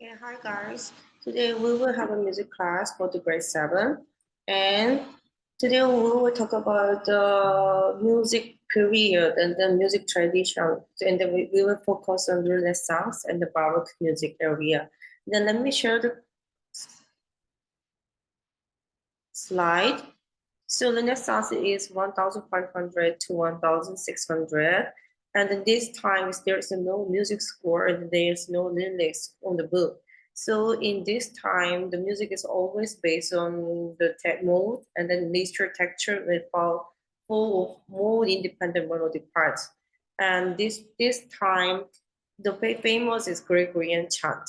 Okay, hi guys. Today we will have a music class for the grade 7. And today we will talk about the music period and the music tradition. And then we will focus on Renaissance and the Baroque music area. Then let me share the slide. So Renaissance is 1500 to 1600. And in this time, there's no music score and there's no lyrics on the book. So in this time, the music is always based on the mode and then nature texture with full of more independent melodic parts. And this time, the famous is Gregorian chant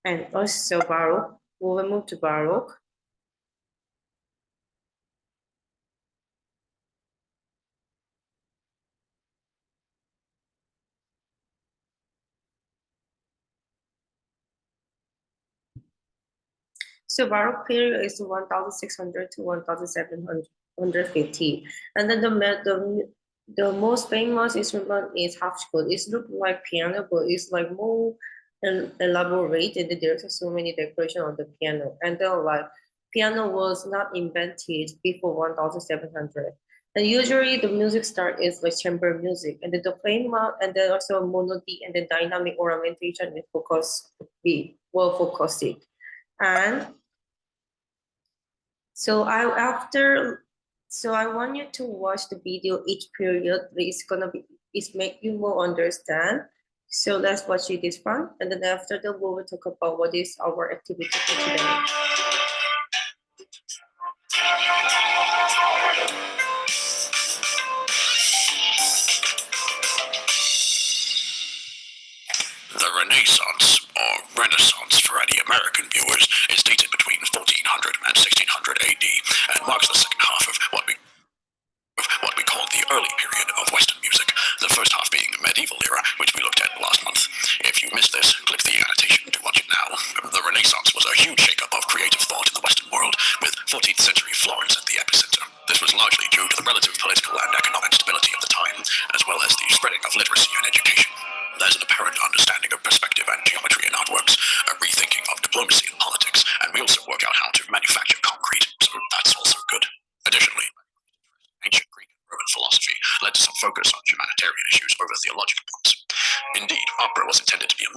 and also Baroque. We will move to Baroque. So Baroque period is 1600 to 1750. And then the most famous instrument is harpsichord. It looks like piano, but it's like more elaborate, and there's so many decoration on the piano. And then like piano was not invented before 1700. And usually the music start is like chamber music, and then the famous, and then also monody and the dynamic ornamentation is be well focused. And so I want you to watch the video each period. It's make you more understand. So let's watch it this one, and then after that we will talk about what is our activity for today. The Renaissance, or Renaissance for any American viewers, is dated between 1400 and 1600 AD and marks the second half of what we call the early period of Western music, the first half being the medieval era, which we looked at last month. If you missed this, click the annotation to watch it now. The Renaissance was a huge shakeup of creative thought in the Western world, with 14th century Florence at the epicenter. This was largely due to the relative political and economic stability of the time, as well as the spreading of literacy and education. There's an apparent understanding of perspective and geometry in artworks, a rethinking of diplomacy and politics, and we also work out how to manufacture concrete, so that's also good. Additionally, ancient Greek and Roman philosophy led to some focus on humanitarian issues over theological ones. Indeed, opera was intended to be a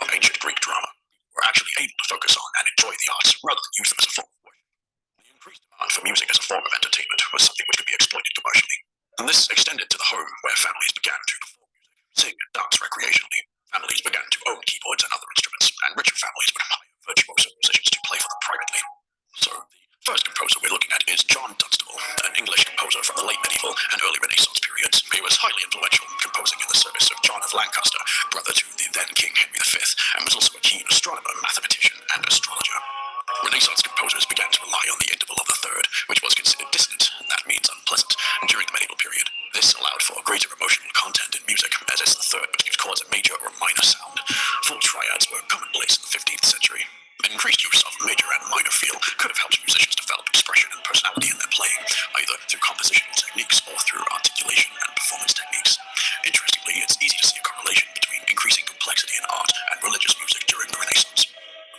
of ancient Greek drama. We were actually able to focus on and enjoy the arts rather than use them as a form of worship. The increased demand for music as a form of entertainment was something which could be exploited commercially. And this extended to the home, where families began to perform music, sing and dance recreationally. Families began to own keyboards and other instruments, and richer families would hire virtuoso musicians to play for them privately. So the first composer we're looking at is John Dunstable, an English composer from the late medieval and early Renaissance periods. He was highly influential, composing in the service of John of Lancaster, brother to the then King Henry V, and was also a keen astronomer, mathematician, and astrologer. Renaissance composers began to rely on the interval of the third, which was considered dissonant, and that means unpleasant, during the medieval period. This allowed for greater emotional content in music, as it's the third which gives chords a major or minor sound. Full triads were commonplace in the 15th century. An increased use of major and minor feel could have helped musicians develop expression and personality in their playing, either through compositional techniques or through articulation and performance techniques. Interestingly, it's easy to see a correlation between increasing complexity in art and religious music during the Renaissance.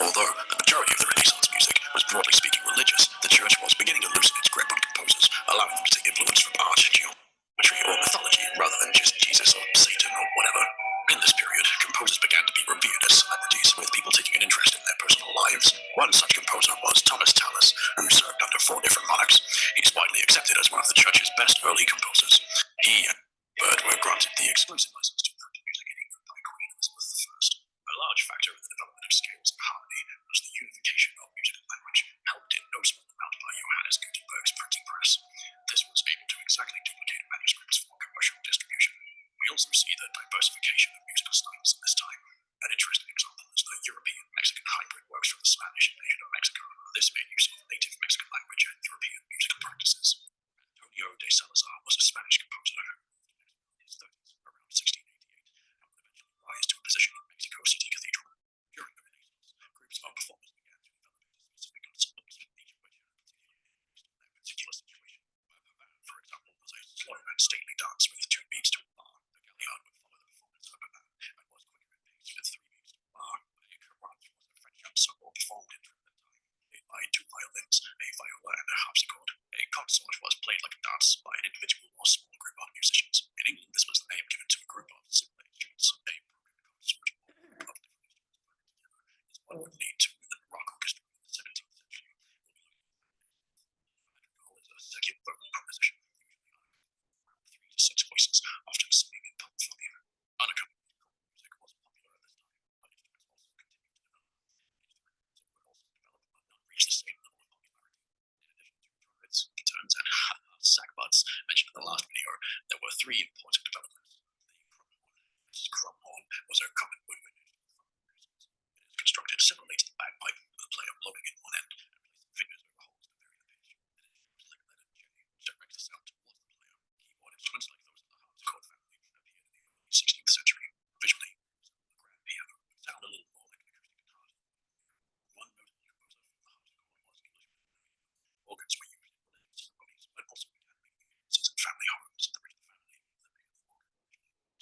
Although the majority of the Renaissance music was broadly speaking religious, the church was beginning to loosen its grip on composers, allowing them to take influence from art, geometry, or mythology rather than just Jesus or Satan or whatever. In this period, composers began to be revered as celebrities, with people taking an interest in their personal lives. One such composer was Thomas Tallis, who served under 4 different monarchs. He's widely accepted as one of the church's best early composers. He and Bird were granted the exclusive license to print music in England by Queen Elizabeth I. A large factor in the development of scales of harmony was the unification of musical language, helped in no small amount by Johannes Gutenberg's printing press. This was able to exactly duplicate manuscripts for commercial distribution. We also see the diversification of musical styles at this time. An interesting example is the European-Mexican hybrid works from the Spanish invasion of one would lead to the rock orchestra of the 17th century. Is a second vocal composition, usually 3 to 6 voices, often singing in polyphony. Unaccompanied music was popular at this time, but instruments also continued to develop. Music would also develop but not reach the same level of popularity. In addition to trumpets, guitars, and sackbuts mentioned in the last video, there were 3 important developments. The crumhorn. This crumhorn was a common woodwind instrument. It is constructed similarly to the bagpipe, with the player blowing in one end and placing fingers over holes to vary the pitch. It is like lead and jelly, which directs the sound towards the player. Keyboard instruments like those of the harpsichord family appeared in the early 16th century. Visually, the grand piano would sound a little more like an acoustic guitar. One notable composer from the harpsichord was Englishman. Organs were usually religious ceremonies, but also began making appearances in family homes. The richer the family, the bigger the organ.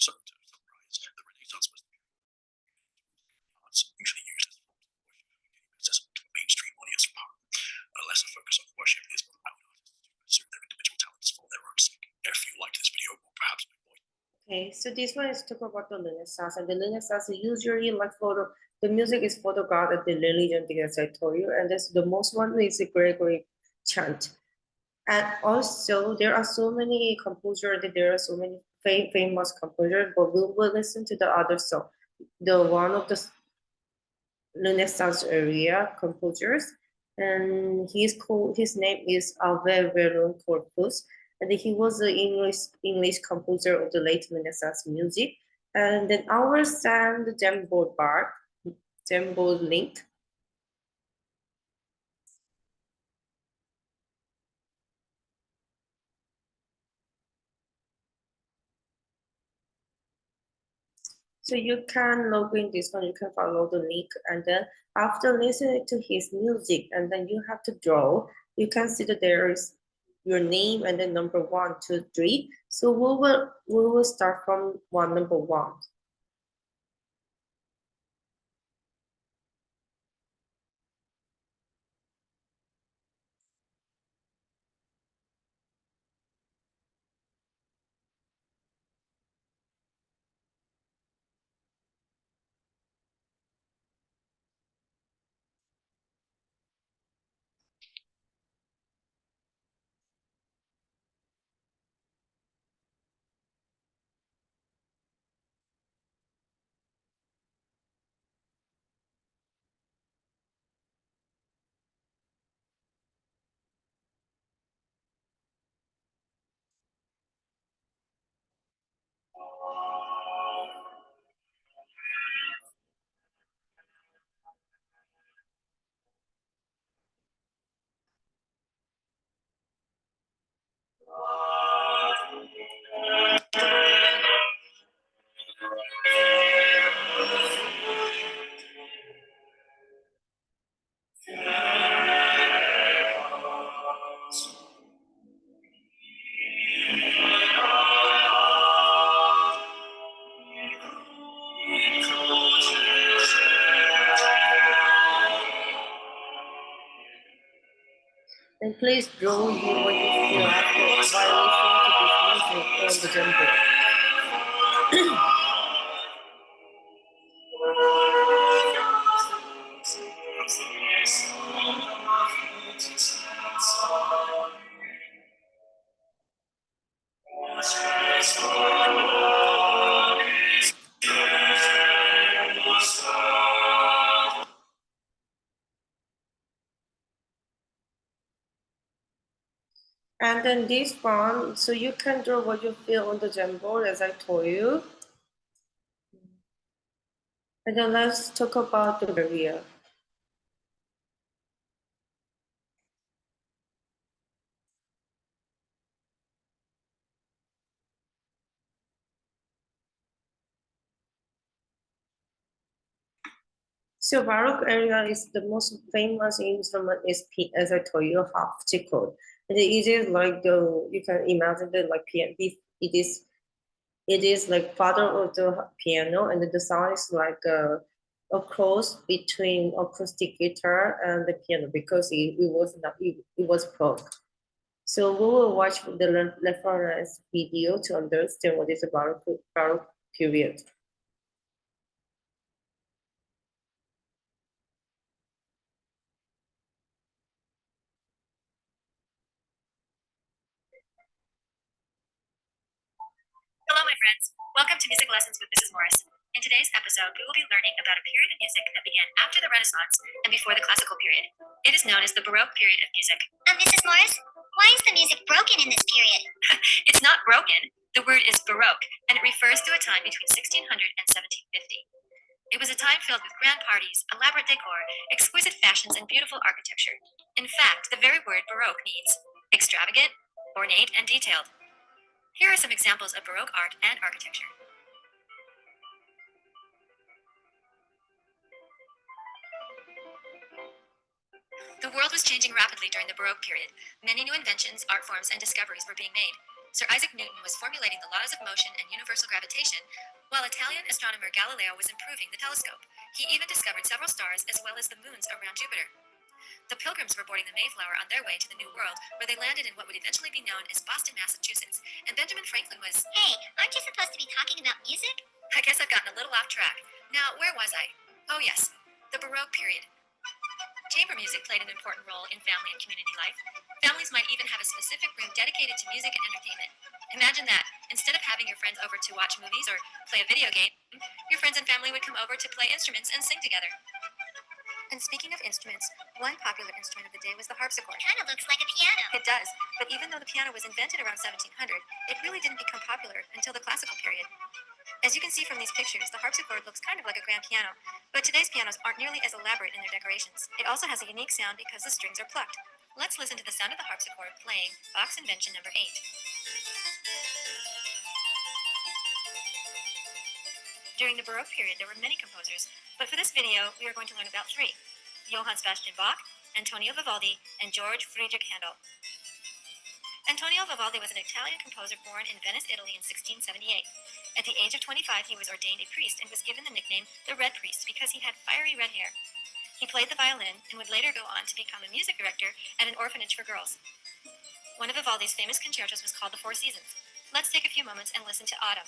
So, to summarize, the Renaissance was the period arts usually used as forms of worship became accessible to a mainstream audience from home. A lesser focus on worship is what allowed artists to pursue their individual talents for their own sake. If you liked this video, or perhaps okay, so this one is talk about the Renaissance, and the Renaissance usually like photo. The music is photographed at the religion, as I told you, and this the most one is the Gregory chant. And also, there are so many composers, there are so many famous composers, but we will listen to the other song. The one of the Renaissance area composers, and his name is Ave Veron Corpus, and he was an English composer of the late Renaissance music. And then our sang the Jambo Link. So you can log in this one, you can follow the link, and then after listening to his music, and then you have to draw, you can see that there is your name and then number 1, 2, 3. So we will start from number 1. And please draw you what you feel after while listening to this music on the drum And then this one, so you can draw what you feel on the Jamboard, as I told you. And then let's talk about the barrier. So Baroque area is the most famous instrument is, as I told you, harpsichord. And it is like you can imagine that like piano, it is like father of the piano, and the sound is like a cross between acoustic guitar and the piano, because it was broke. So we will watch the reference video to understand what is a Baroque period. friends. Welcome to Music Lessons with Mrs. Morris. In today's episode, we will be learning about a period of music that began after the Renaissance and before the Classical period. It is known as the Baroque period of music. Mrs. Morris, why is the music broken in this period? It's not broken. The word is Baroque, and it refers to a time between 1600 and 1750. It was a time filled with grand parties, elaborate decor, exquisite fashions, and beautiful architecture. In fact, the very word Baroque means extravagant, ornate, and detailed. Here are some examples of Baroque art and architecture. The world was changing rapidly during the Baroque period. Many new inventions, art forms, and discoveries were being made. Sir Isaac Newton was formulating the laws of motion and universal gravitation, while Italian astronomer Galileo was improving the telescope. He even discovered several stars as well as the moons around Jupiter. The Pilgrims were boarding the Mayflower on their way to the New World, where they landed in what would eventually be known as Boston, Massachusetts, and Benjamin Franklin was... Hey, aren't you supposed to be talking about music? I guess I've gotten a little off track. Now, where was I? Oh yes, the Baroque period. Chamber music played an important role in family and community life. Families might even have a specific room dedicated to music and entertainment. Imagine that. Instead of having your friends over to watch movies or play a video game, your friends and family would come over to play instruments and sing together. And speaking of instruments, one popular instrument of the day was the harpsichord. Kind of looks like a piano. It does, but even though the piano was invented around 1700, it really didn't become popular until the classical period. As you can see from these pictures, the harpsichord looks kind of like a grand piano, but today's pianos aren't nearly as elaborate in their decorations. It also has a unique sound because the strings are plucked. Let's listen to the sound of the harpsichord playing Bach's invention number 8. During the Baroque period, there were many composers, but for this video, we are going to learn about 3: Johann Sebastian Bach, Antonio Vivaldi, and George Friedrich Handel. Antonio Vivaldi was an Italian composer born in Venice, Italy in 1678. At the age of 25, he was ordained a priest and was given the nickname the Red Priest because he had fiery red hair. He played the violin and would later go on to become a music director at an orphanage for girls. One of Vivaldi's famous concertos was called the Four Seasons. Let's take a few moments and listen to Autumn.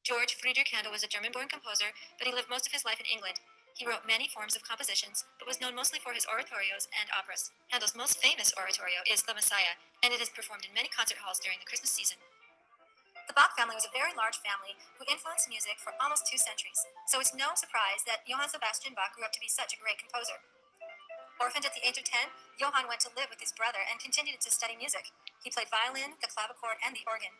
George Friedrich Handel was a German-born composer, but he lived most of his life in England. He wrote many forms of compositions, but was known mostly for his oratorios and operas. Handel's most famous oratorio is The Messiah, and it is performed in many concert halls during the Christmas season. The Bach family was a very large family who influenced music for almost 2 centuries, so it's no surprise that Johann Sebastian Bach grew up to be such a great composer. Orphaned at the age of 10, Johann went to live with his brother and continued to study music. He played violin, the clavichord, and the organ.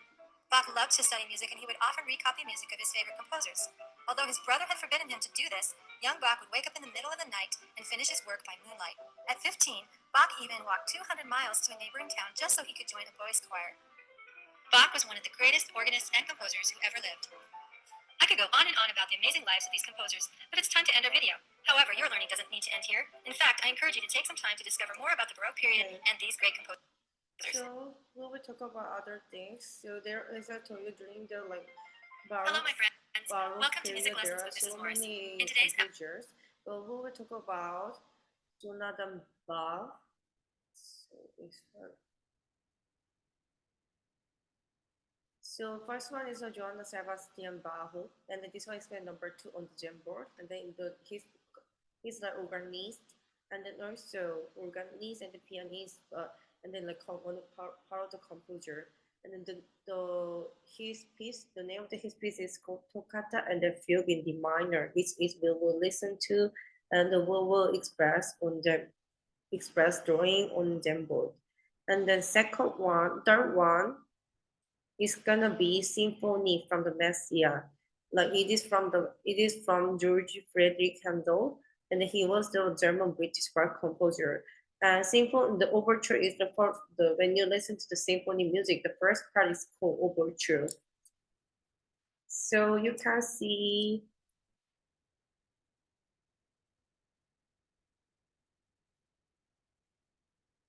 Bach loved to study music, and he would often recopy music of his favorite composers. Although his brother had forbidden him to do this, young Bach would wake up in the middle of the night and finish his work by moonlight. At 15, Bach even walked 200 miles to a neighboring town just so he could join a boys' choir. Bach was one of the greatest organists and composers who ever lived. I could go on and on about the amazing lives of these composers, but it's time to end our video. However, your learning doesn't need to end here. In fact, I encourage you to take some time to discover more about the Baroque period and these great composers. So we will talk about other things. So there, as I told you, during the Hello, my friends. Baroque Welcome to period, Music there Lessons are with Mrs. so Morris. many In today's composers. But we will talk about Jonathan Bach. So first one is Johann Sebastian Bach, and then this one is number 2 on the Jamboard, and then he's the organist, and then also organist and the pianist, and then one part of the composer, and then his piece, the name of his piece is called Toccata and the Fugue in D minor, which is we will listen to, and we will express drawing on Jamboard, and then third one. It's gonna be Symphony from the Messiah. Like it is from George Friedrich Handel, and he was the German British Bach composer. And symphony, the overture is when you listen to the symphony music, the first part is called overture. So you can see.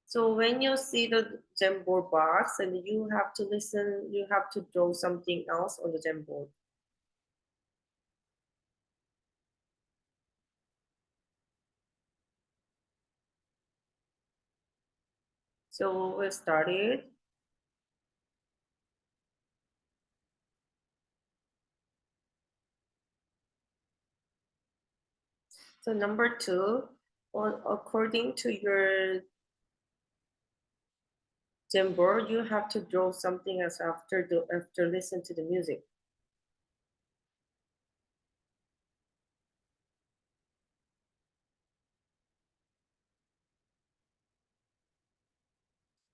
So when you see the Jamboard box, and you have to listen, you have to draw something else on the Jamboard. So we started. So number 2, Or according to your Jamboard, you have to draw something else after listen to the music.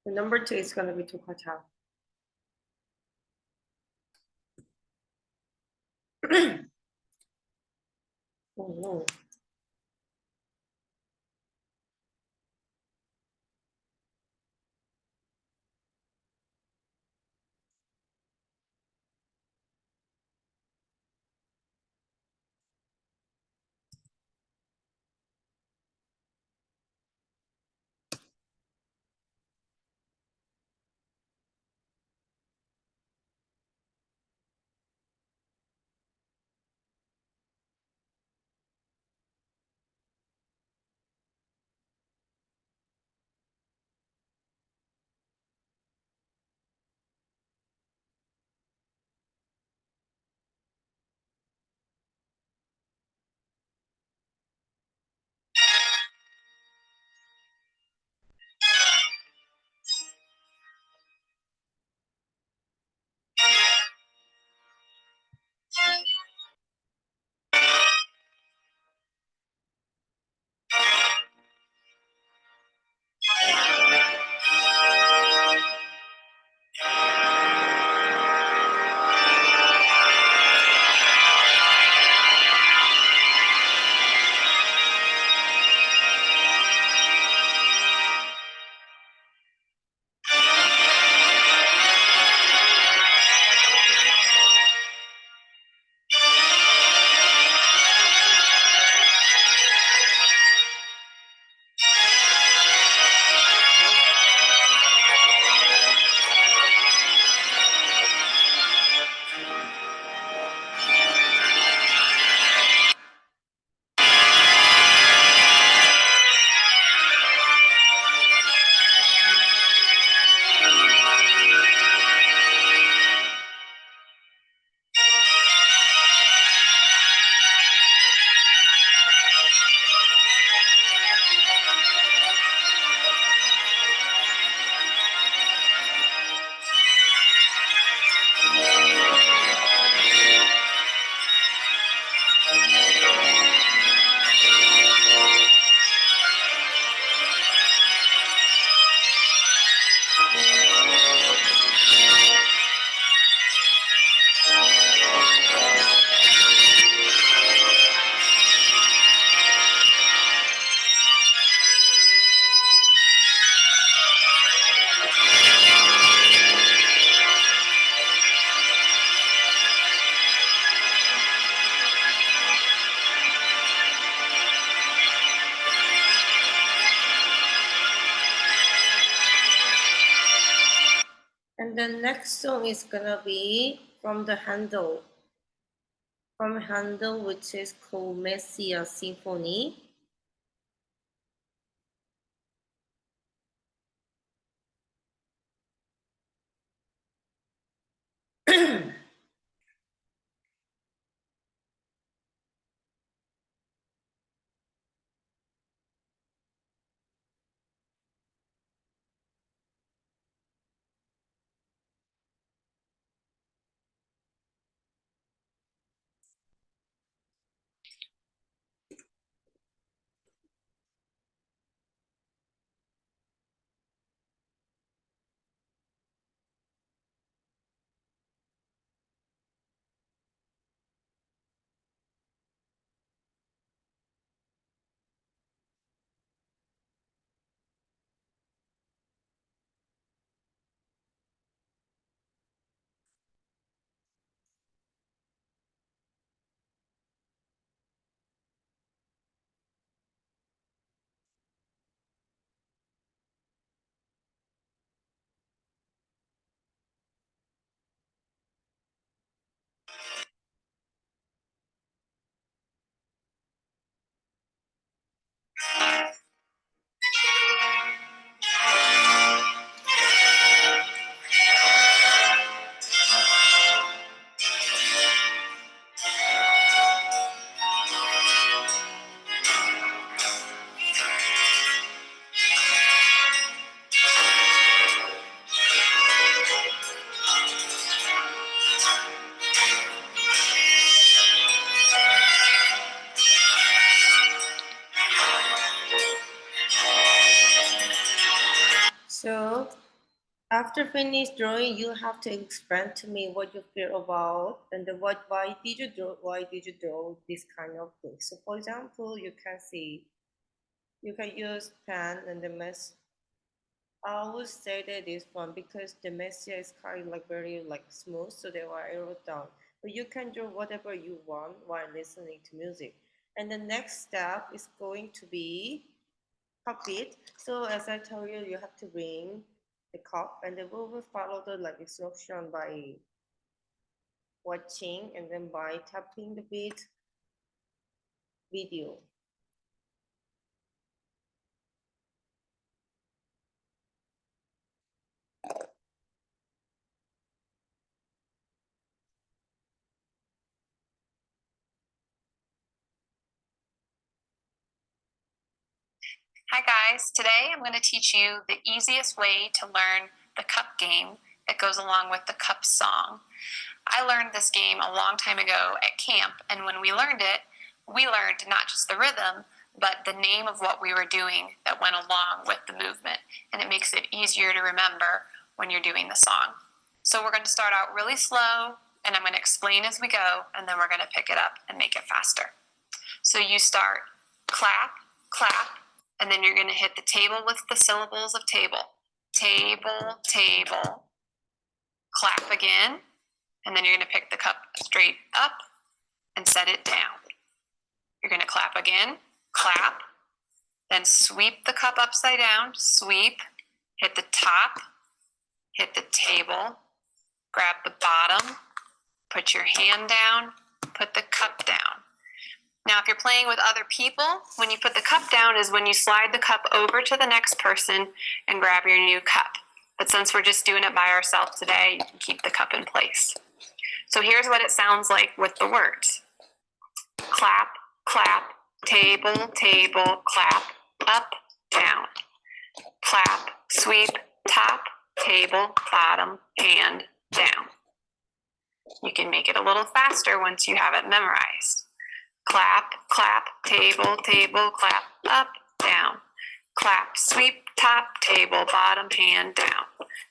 The number 2 is gonna be to cut out. Oh no. And the next song is gonna be from the Handel. From Handel, which is called Messia Symphony. After finish drawing, you have to explain to me what you feel about and then why did you draw this kind of thing. So for example, you can see you can use pen and the mess. I would say that this one because the message is kind of like very like smooth, so they were arrowed down. But you can draw whatever you want while listening to music. And the next step is going to be cup it. So as I told you, you have to bring the cup, and then we will follow the like instruction by watching and then by tapping the beat video. Hi guys, today I'm going to teach you the easiest way to learn the cup game that goes along with the cup song. I learned this game a long time ago at camp, and when we learned it, we learned not just the rhythm, but the name of what we were doing that went along with the movement, and it makes it easier to remember when you're doing the song. So we're going to start out really slow, and I'm going to explain as we go, and then we're going to pick it up and make it faster. So you start clap, clap, and then you're going to hit the table with the syllables of table. Table, table, clap again, and then you're going to pick the cup straight up and set it down. You're going to clap again, clap, then sweep the cup upside down, sweep, hit the top, hit the table, grab the bottom, put your hand down, put the cup down. Now, if you're playing with other people, when you put the cup down is when you slide the cup over to the next person and grab your new cup. But since we're just doing it by ourselves today, you can keep the cup in place. So here's what it sounds like with the words. Clap, clap, table, table, clap, up, down. Clap, sweep, top, table, bottom, hand, down. You can make it a little faster once you have it memorized. Clap, clap, table, table, clap, up, down. Clap, sweep, top, table, bottom, hand, down.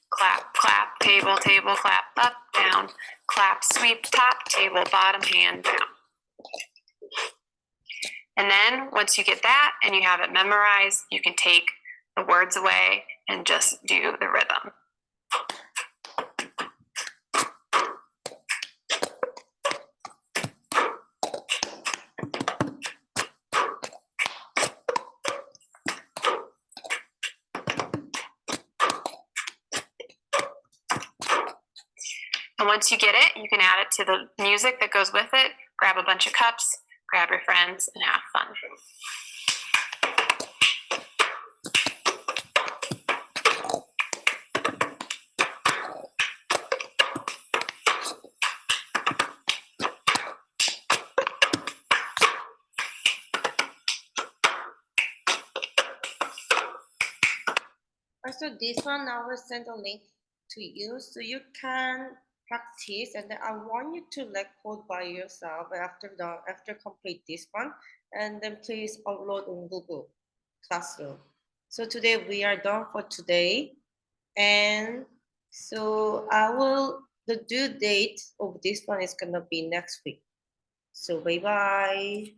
Clap, clap, table, table, clap, up, down. Clap, sweep, top, table, bottom, hand, down. And then once you get that and you have it memorized, you can take the words away and just do the rhythm. And once you get it, you can add it to the music that goes with it, grab a bunch of cups, grab your friends, and have fun. Also, this one I will send a link to you so you can practice, and then I want you to record by yourself after complete this one, and then please upload on Google Classroom. So today we are done for today, and so the due date of this one is gonna be next week. So bye bye.